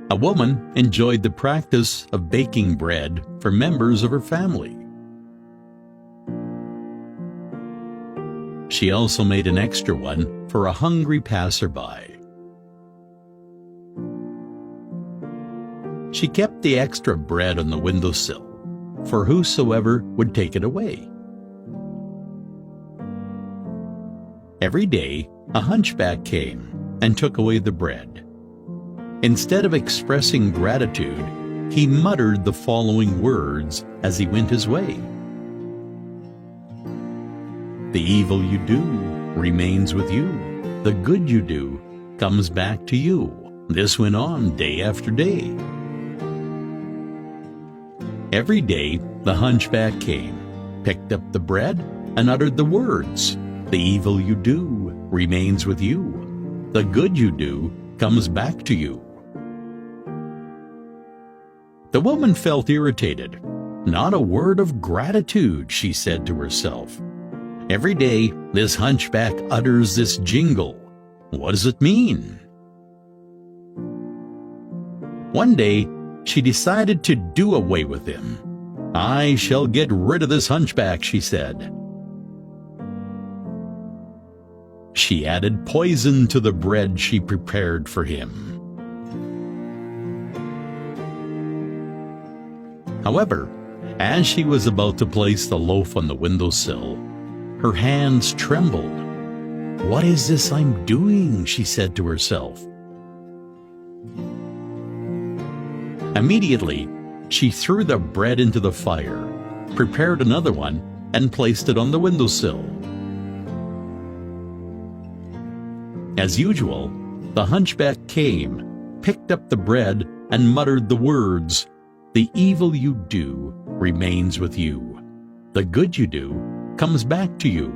A woman enjoyed the practice of baking bread for members of her family. She also made an extra one for a hungry passerby. She kept the extra bread on the windowsill for whosoever would take it away. Every day, a hunchback came and took away the bread. Instead of expressing gratitude, he muttered the following words as he went his way. The evil you do remains with you. The good you do comes back to you. This went on day after day. Every day, the hunchback came, picked up the bread, and uttered the words, the evil you do remains with you. The good you do comes back to you. The woman felt irritated. Not a word of gratitude, she said to herself. Every day, this hunchback utters this jingle. What does it mean? One day, she decided to do away with him. I shall get rid of this hunchback, she said. She added poison to the bread she prepared for him. However, as she was about to place the loaf on the windowsill, her hands trembled. What is this I'm doing? She said to herself. Immediately, she threw the bread into the fire, prepared another one, and placed it on the windowsill. As usual, the hunchback came, picked up the bread, and muttered the words, the evil you do remains with you. The good you do comes back to you.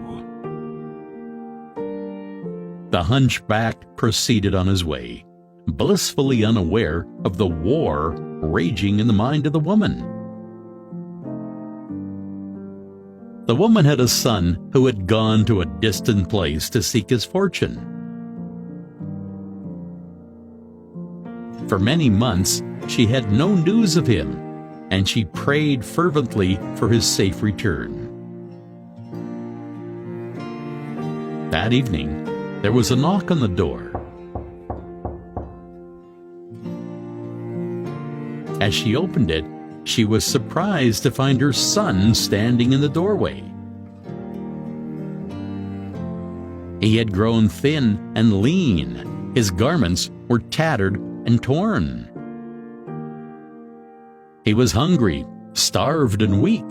The hunchback proceeded on his way, blissfully unaware of the war raging in the mind of the woman. The woman had a son who had gone to a distant place to seek his fortune. For many months, she had no news of him, and she prayed fervently for his safe return. That evening, there was a knock on the door. As she opened it, she was surprised to find her son standing in the doorway. He had grown thin and lean. His garments were tattered and torn. He was hungry, starved, and weak.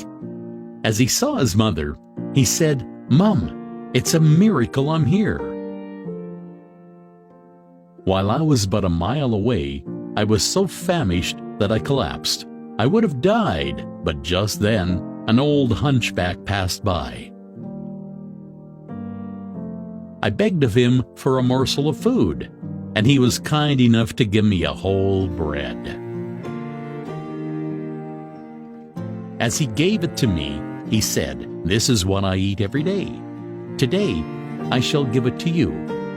As he saw his mother, he said, "Mom, it's a miracle I'm here." While I was but a mile away, I was so famished that I collapsed. I would have died, but just then, an old hunchback passed by. I begged of him for a morsel of food, and he was kind enough to give me a whole bread. As he gave it to me, he said, "This is what I eat every day. Today, I shall give it to you,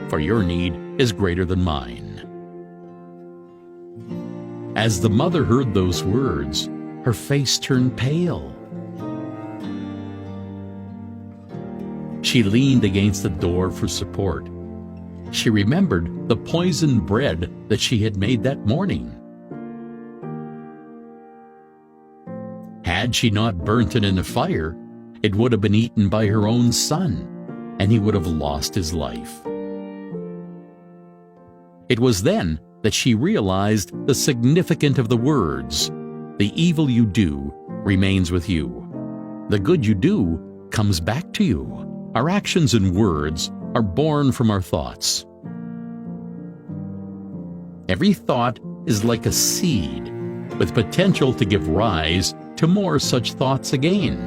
for your need is greater than mine." As the mother heard those words, her face turned pale. She leaned against the door for support. She remembered the poisoned bread that she had made that morning. Had she not burnt it in a fire, it would have been eaten by her own son, and he would have lost his life. It was then that she realized the significance of the words, "The evil you do remains with you. The good you do comes back to you." Our actions and words are born from our thoughts. Every thought is like a seed, with potential to give rise to more such thoughts again.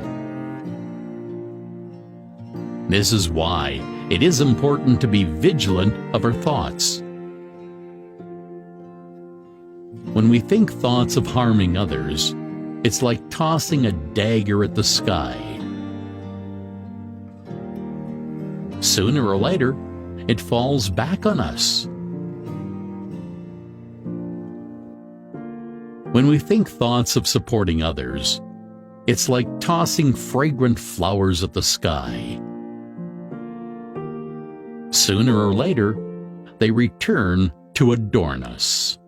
This is why it is important to be vigilant of our thoughts. When we think thoughts of harming others, it's like tossing a dagger at the sky. Sooner or later, it falls back on us. When we think thoughts of supporting others, it's like tossing fragrant flowers at the sky. Sooner or later, they return to adorn us.